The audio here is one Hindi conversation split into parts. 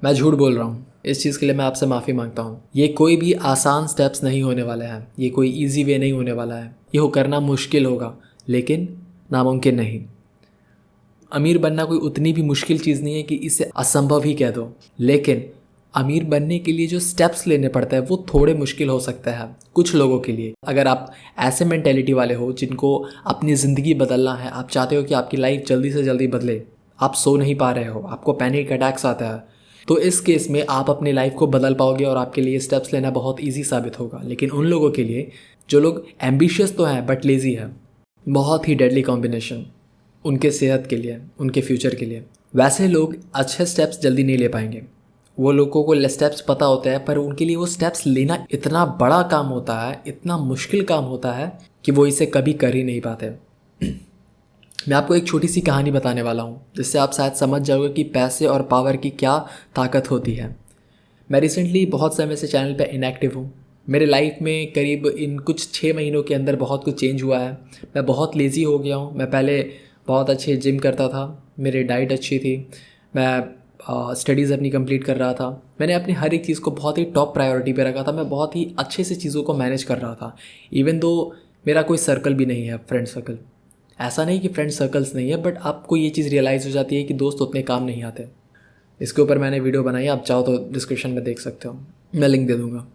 मैं झूठ बोल रहा हूँ, इस चीज़ के लिए मैं आपसे माफ़ी मांगता हूँ। ये कोई भी आसान स्टेप्स नहीं होने वाले हैं, ये कोई इजी वे नहीं होने वाला है। ये हो करना मुश्किल होगा लेकिन नामुमकिन नहीं। अमीर बनना कोई उतनी भी मुश्किल चीज़ नहीं है कि इसे असंभव ही कह दो, लेकिन अमीर बनने के लिए जो स्टेप्स लेने पड़ते हैं वो थोड़े मुश्किल हो सकते हैं कुछ लोगों के लिए। अगर आप ऐसे मेंटेलिटी वाले हो जिनको अपनी ज़िंदगी बदलना है, आप चाहते हो कि आपकी लाइफ जल्दी से जल्दी बदले, आप सो नहीं पा रहे हो, आपको पैनिक अटैक्स आता है, तो इस केस में आप अपनी लाइफ को बदल पाओगे और आपके लिए स्टेप्स लेना बहुत ईजी साबित होगा। लेकिन उन लोगों के लिए जो लोग एम्बिशियस तो हैं बट लेज़ी है, बहुत ही डेडली कॉम्बिनेशन उनके सेहत के लिए, उनके फ्यूचर के लिए। वैसे लोग अच्छे स्टेप्स जल्दी नहीं ले पाएंगे। वो लोगों को स्टेप्स पता होते हैं पर उनके लिए वो स्टेप्स लेना इतना बड़ा काम होता है, इतना मुश्किल काम होता है कि वो इसे कभी कर ही नहीं पाते। मैं आपको एक छोटी सी कहानी बताने वाला हूँ जिससे आप शायद समझ जाओगे कि पैसे और पावर की क्या ताकत होती है। मैं रिसेंटली बहुत समय से चैनल पे इनएक्टिव हूँ। मेरे लाइफ में करीब इन कुछ 6 महीनों के अंदर बहुत कुछ चेंज हुआ है। मैं बहुत लेज़ी हो गया हूँ। मैं पहले बहुत अच्छे जिम करता था, मेरी डाइट अच्छी थी, मैं स्टडीज़ अपनी कंप्लीट कर रहा था, मैंने अपनी हर एक चीज़ को बहुत ही टॉप प्रायोरिटी पे रखा था, मैं बहुत ही अच्छे से चीज़ों को मैनेज कर रहा था। इवन दो मेरा कोई सर्कल भी नहीं है, फ्रेंड सर्कल। ऐसा नहीं कि फ्रेंड सर्कल्स नहीं है, बट आपको ये चीज़ रियलाइज़ हो जाती है कि दोस्त उतने काम नहीं आते। इसके ऊपर मैंने वीडियो बनाई, आप चाहो तो डिस्क्रिप्शन में देख सकते हो, मैं लिंक दे दूँगा।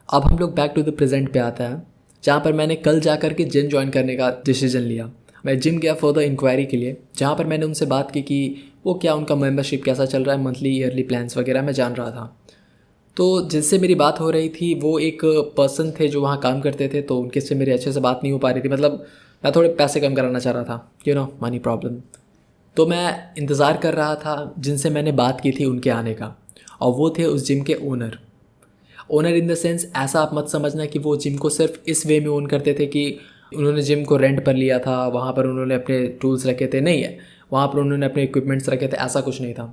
अब हम लोग बैक टू द प्रेजेंट पे आता है, जहाँ पर मैंने कल जा कर के जिम ज्वाइन करने का डिसीजन लिया। मैं जिम गया फॉर द इंक्वायरी के लिए, जहाँ पर मैंने उनसे बात की कि वो क्या उनका मेंबरशिप कैसा चल रहा है, मंथली ईयरली प्लान्स वगैरह मैं जान रहा था। तो जिससे मेरी बात हो रही थी वो एक पर्सन थे जो वहाँ काम करते थे, तो उनके से मेरी अच्छे से बात नहीं हो पा रही थी। मतलब मैं थोड़े पैसे कम कराना चाह रहा था, मनी प्रॉब्लम। तो मैं इंतज़ार कर रहा था जिनसे मैंने बात की थी उनके आने का, और वो थे उस जिम के owner. Owner in the sense ऐसा आप मत समझना कि वो जिम को सिर्फ इस वे में ओन करते थे कि उन्होंने जिम को रेंट पर लिया था, वहाँ पर उन्होंने अपने टूल्स रखे थे, नहीं है, वहाँ पर उन्होंने अपने इक्विपमेंट्स रखे थे, ऐसा कुछ नहीं था।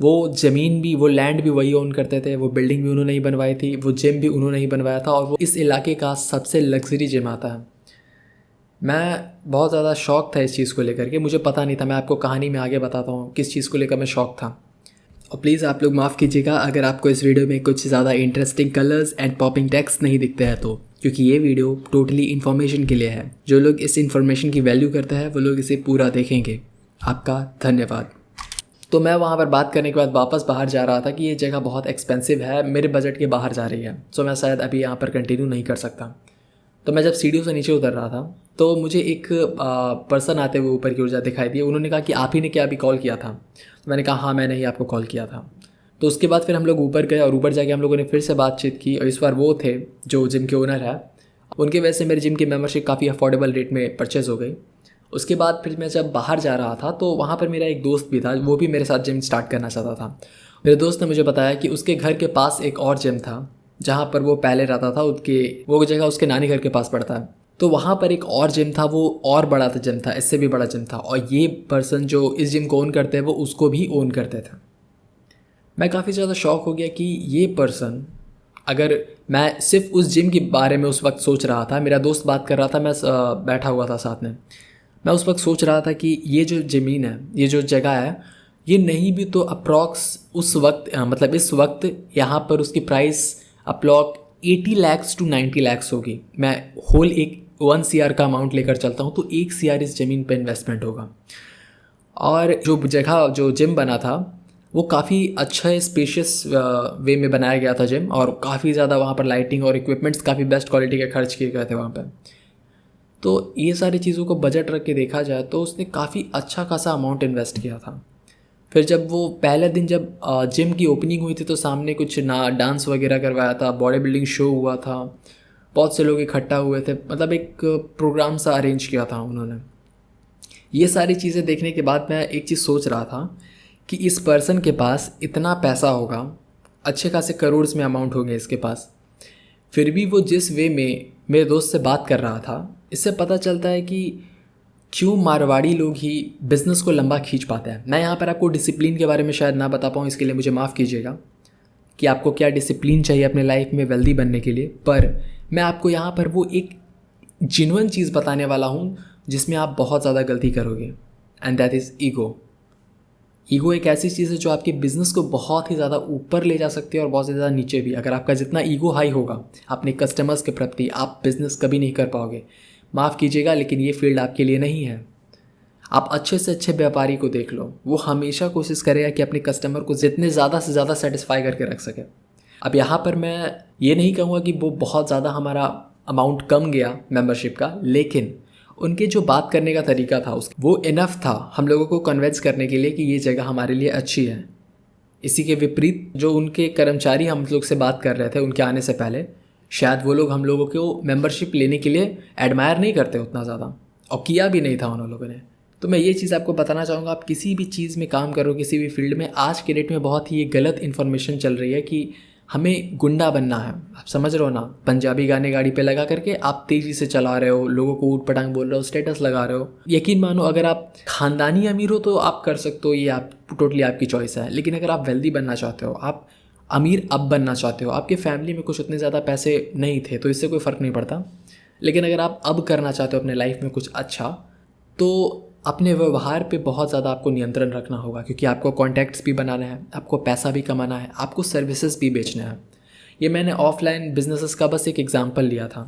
वो ज़मीन भी, वो लैंड भी वही ओन करते थे, वो बिल्डिंग भी उन्होंने ही बनवाई थी, वो जिम भी उन्होंने ही बनवाया था, और वो इस इलाके का सबसे लग्जरी जिम आता है। मैं बहुत ज़्यादा शौक था इस चीज़ को लेकर के, मुझे पता नहीं था, मैं आपको कहानी में आगे बताता हूँ किस चीज़ को लेकर मैं शौक था। और प्लीज़ आप लोग माफ़ कीजिएगा अगर आपको इस वीडियो में कुछ ज़्यादा interesting colours and popping text नहीं दिखते हैं तो, क्योंकि ये वीडियो टोटली इन्फॉर्मेशन के लिए है। जो लोग इस इन्फॉर्मेशन की वैल्यू करते हैं वो लोग इसे पूरा देखेंगे। आपका धन्यवाद। तो मैं वहाँ पर बात करने के बाद वापस बाहर जा रहा था कि ये जगह बहुत एक्सपेंसिव है, मेरे बजट के बाहर जा रही है, सो मैं शायद अभी यहाँ पर कंटिन्यू नहीं कर सकता। तो मैं जब सीढ़ियों से नीचे उतर रहा था तो मुझे एक पर्सन आते हुए ऊपर की ओर दिखाई दिए। उन्होंने कहा कि आप ही ने क्या अभी कॉल किया था? तो मैंने कहा हाँ, मैंने ही आपको कॉल किया था। तो उसके बाद फिर हम लोग ऊपर गए और ऊपर जाके हम लोगों ने फिर से बातचीत की, और इस बार वो थे जो जिम के ओनर है। उनकी वजह से मेरे जिम की मेम्बरशिप काफ़ी अफोर्डेबल रेट में परचेज़ हो गई। उसके बाद फिर मैं जब बाहर जा रहा था तो वहाँ पर मेरा एक दोस्त भी था, वो भी मेरे साथ जिम स्टार्ट करना चाहता था। मेरे दोस्त ने मुझे बताया कि उसके घर के पास एक और जिम था जहाँ पर वो पहले रहता था, वो जगह उसके नानी घर के पास पड़ता है। तो वहाँ पर एक और जिम था, वो और बड़ा था जिम था, इससे भी बड़ा जिम था, और ये पर्सन जो इस जिम को ओन करते हैं वो उसको भी ओन करते थे। मैं काफ़ी ज़्यादा शॉक हो गया कि ये पर्सन, अगर मैं सिर्फ उस जिम के बारे में उस वक्त सोच रहा था, मेरा दोस्त बात कर रहा था, मैं बैठा हुआ था साथ में, मैं उस वक्त सोच रहा था कि ये जो ज़मीन है, ये जो जगह है, ये नहीं भी तो अप्रॉक्स उस वक्त मतलब इस वक्त यहाँ पर उसकी price approx 80 lakh to 90 lakh होगी। मैं होल एक 1 CR का अमाउंट लेकर चलता हूँ तो 1 CR इस ज़मीन पर इन्वेस्टमेंट होगा। और जो जगह, जो जिम बना था, वो काफ़ी अच्छा स्पेशियस वे में बनाया गया था जिम, और काफ़ी ज़्यादा वहाँ पर लाइटिंग और इक्विपमेंट्स काफ़ी बेस्ट क्वालिटी के खर्च किए गए थे वहाँ पर। तो ये सारी चीज़ों को बजट रख के देखा जाए तो उसने काफ़ी अच्छा खासा अमाउंट इन्वेस्ट किया था। फिर जब वो पहले दिन जब जिम की ओपनिंग हुई थी तो सामने कुछ डांस वगैरह करवाया था, बॉडी बिल्डिंग शो हुआ था, बहुत से लोग इकट्ठा हुए थे, मतलब एक प्रोग्राम सा अरेंज किया था उन्होंने। ये सारी चीज़ें देखने के बाद मैं एक चीज़ सोच रहा था कि इस पर्सन के पास इतना पैसा होगा, अच्छे खासे करोड़ में अमाउंट होंगे इसके पास, फिर भी वो जिस वे में मेरे दोस्त से बात कर रहा था, इससे पता चलता है कि क्यों मारवाड़ी लोग ही बिज़नेस को लंबा खींच पाते हैं। मैं यहाँ पर आपको डिसिप्लिन के बारे में शायद ना बता पाऊँ, इसके लिए मुझे माफ़ कीजिएगा कि आपको क्या डिसिप्लिन चाहिए अपने लाइफ में वेल्दी बनने के लिए, पर मैं आपको यहाँ पर वो एक जेन्युइन चीज़ बताने वाला हूँ जिसमें आप बहुत ज़्यादा गलती करोगे, and that is ego. Ego एक ऐसी चीज़ है जो आपके बिज़नेस को बहुत ही ज़्यादा ऊपर ले जा सकती है और बहुत ज़्यादा नीचे भी। अगर आपका जितना ईगो हाई होगा अपने कस्टमर्स के प्रति, आप बिज़नेस कभी नहीं कर पाओगे। माफ़ कीजिएगा, लेकिन ये फील्ड आपके लिए नहीं है। आप अच्छे से अच्छे व्यापारी को देख लो, वो हमेशा कोशिश करेगा कि अपने कस्टमर को जितने ज़्यादा से ज़्यादा सेटिस्फाई करके रख सके। अब यहाँ पर मैं ये नहीं कहूँगा कि वो बहुत ज़्यादा हमारा अमाउंट कम गया मेंबरशिप का, लेकिन उनके जो बात करने का तरीका था वो इनफ था हम लोगों को कन्विंस करने के लिए कि ये जगह हमारे लिए अच्छी है। इसी के विपरीत जो उनके कर्मचारी हम लोग से बात कर रहे थे उनके आने से पहले, शायद वो लोग हम लोगों को मेंबरशिप लेने के लिए एडमायर नहीं करते उतना ज़्यादा, और किया भी नहीं था उन लोगों ने। तो मैं ये चीज़ आपको बताना चाहूँगा, आप किसी भी चीज़ में काम करो, किसी भी फील्ड में, आज के डेट में बहुत ही ये गलत इन्फॉर्मेशन चल रही है कि हमें गुंडा बनना है। आप समझ रहे हो ना, पंजाबी गाने गाड़ी पे लगा करके आप तेज़ी से चला रहे हो, लोगों को ऊट पटांग बोल रहे हो, स्टेटस लगा रहे हो। यकीन मानो अगर आप ख़ानदानी अमीर हो तो आप कर सकते हो, ये आप टोटली आपकी चॉइस है। लेकिन अगर आप वेल्दी बनना चाहते हो, आप अमीर अब बनना चाहते हो, आपके फैमिली में कुछ उतने ज़्यादा पैसे नहीं थे तो इससे कोई फ़र्क नहीं पड़ता, लेकिन अगर आप अब करना चाहते हो अपने लाइफ में कुछ अच्छा, तो अपने व्यवहार पे बहुत ज़्यादा आपको नियंत्रण रखना होगा, क्योंकि आपको कॉन्टैक्ट्स भी बनाना है, आपको पैसा भी कमाना है, आपको सर्विसेज भी बेचना है। ये मैंने ऑफलाइन बिजनेसेस का बस एक एग्जांपल लिया था,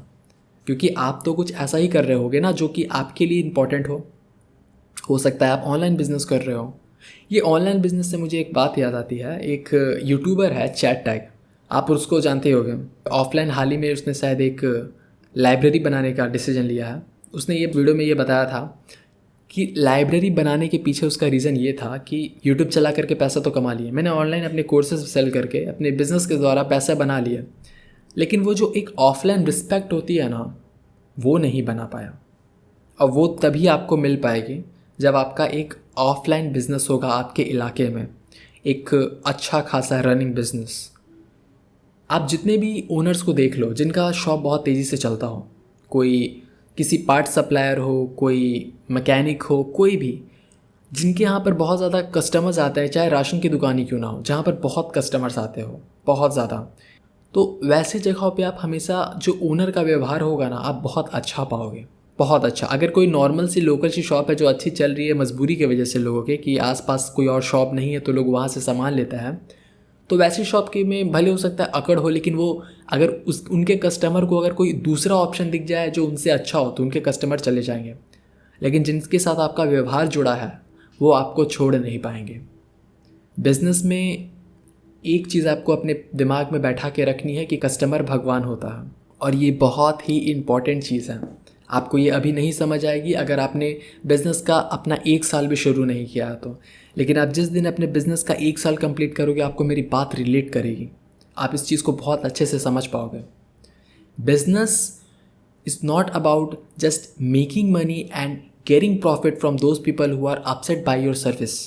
क्योंकि आप तो कुछ ऐसा ही कर रहे होगे ना जो कि आपके लिए इम्पॉर्टेंट हो सकता है आप ऑनलाइन बिजनेस कर रहे हो। ये ऑनलाइन बिजनेस से मुझे एक बात याद आती है, एक यूट्यूबर है चैट टैग, आप उसको जानते होगे। ऑफलाइन हाल ही में उसने शायद एक लाइब्रेरी बनाने का डिसीजन लिया है। उसने ये वीडियो में ये बताया था कि लाइब्रेरी बनाने के पीछे उसका रीज़न ये था कि यूट्यूब चला करके पैसा तो कमा लिए, मैंने ऑनलाइन अपने कोर्सेज सेल करके अपने बिज़नेस के द्वारा पैसा बना लिए, लेकिन वो जो एक ऑफलाइन रिस्पेक्ट होती है ना, वो नहीं बना पाया। और वो तभी आपको मिल पाएगी जब आपका एक ऑफलाइन बिज़नेस होगा आपके इलाके में, एक अच्छा खासा रनिंग बिज़नेस। आप जितने भी ओनर्स को देख लो जिनका शॉप बहुत तेज़ी से चलता हो, कोई किसी पार्ट सप्लायर हो, कोई मैकेनिक हो, कोई भी, जिनके यहाँ पर बहुत ज़्यादा कस्टमर्स आते हैं, चाहे राशन की दुकान ही क्यों ना हो, जहाँ पर बहुत कस्टमर्स आते हो बहुत ज़्यादा, तो वैसी जगहों पे आप हमेशा जो ओनर का व्यवहार होगा ना, आप बहुत अच्छा पाओगे, बहुत अच्छा। अगर कोई नॉर्मल सी लोकल सी शॉप है जो अच्छी चल रही है मजबूरी की वजह से लोगों के, कि आसपास कोई और शॉप नहीं है तो लोग वहाँ से सामान लेता है, तो वैसी शॉप के में भले हो सकता है अकड़ हो, लेकिन वो अगर उनके कस्टमर को अगर कोई दूसरा ऑप्शन दिख जाए जो उनसे अच्छा हो तो उनके कस्टमर चले जाएंगे। लेकिन जिनके साथ आपका व्यवहार जुड़ा है वो आपको छोड़ नहीं पाएंगे। बिज़नेस में एक चीज़ आपको अपने दिमाग में बैठा के रखनी है कि कस्टमर भगवान होता है, और ये बहुत ही इम्पॉर्टेंट चीज़ है। आपको ये अभी नहीं समझ आएगी अगर आपने बिज़नेस का अपना 1 साल भी शुरू नहीं किया तो, लेकिन आप जिस दिन अपने बिज़नेस का 1 साल कंप्लीट करोगे आपको मेरी बात रिलेट करेगी, आप इस चीज़ को बहुत अच्छे से समझ पाओगे। Business is not about just making money and getting profit from those people who are upset by your service.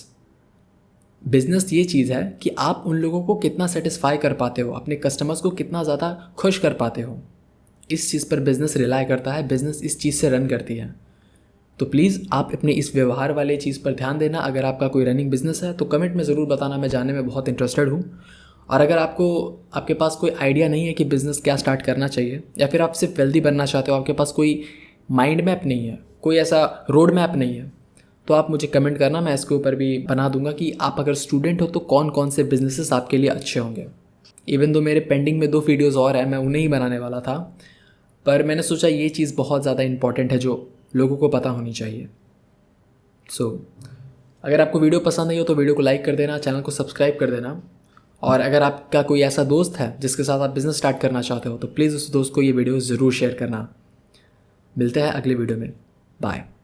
Business ये चीज़ है कि आप उन लोगों को कितना सेटिस्फाई कर पाते हो, अपने कस्टमर्स को कितना ज़्यादा खुश कर पाते हो, इस चीज़ पर बिज़नेस रिलाई करता है, बिज़नेस इस चीज़ से रन करती है। तो प्लीज़ आप अपने इस व्यवहार वाले चीज़ पर ध्यान देना। अगर आपका कोई रनिंग बिज़नेस है तो कमेंट में ज़रूर बताना, मैं जानने में बहुत इंटरेस्टेड हूँ। और अगर आपके पास कोई आइडिया नहीं है कि बिज़नेस क्या स्टार्ट करना चाहिए, या फिर आप सिर्फ वेल्दी बनना चाहते हो, आपके पास कोई माइंड मैप नहीं है, कोई ऐसा रोड मैप नहीं है, तो आप मुझे कमेंट करना, मैं इसके ऊपर भी बना दूंगा कि आप अगर स्टूडेंट हो तो कौन कौन से बिजनेसेस आपके लिए अच्छे होंगे। इवन दो मेरे पेंडिंग में 2 वीडियोज़ और हैं, मैं उन्हें ही बनाने वाला था, पर मैंने सोचा ये चीज़ बहुत ज़्यादा इंपॉर्टेंट है जो लोगों को पता होनी चाहिए। अगर आपको वीडियो पसंद आई हो तो वीडियो को लाइक कर देना, चैनल को सब्सक्राइब कर देना, और अगर आपका कोई ऐसा दोस्त है जिसके साथ आप बिज़नेस स्टार्ट करना चाहते हो तो प्लीज़ उस दोस्त को ये वीडियो ज़रूर शेयर करना। मिलते हैं अगले वीडियो में, बाय।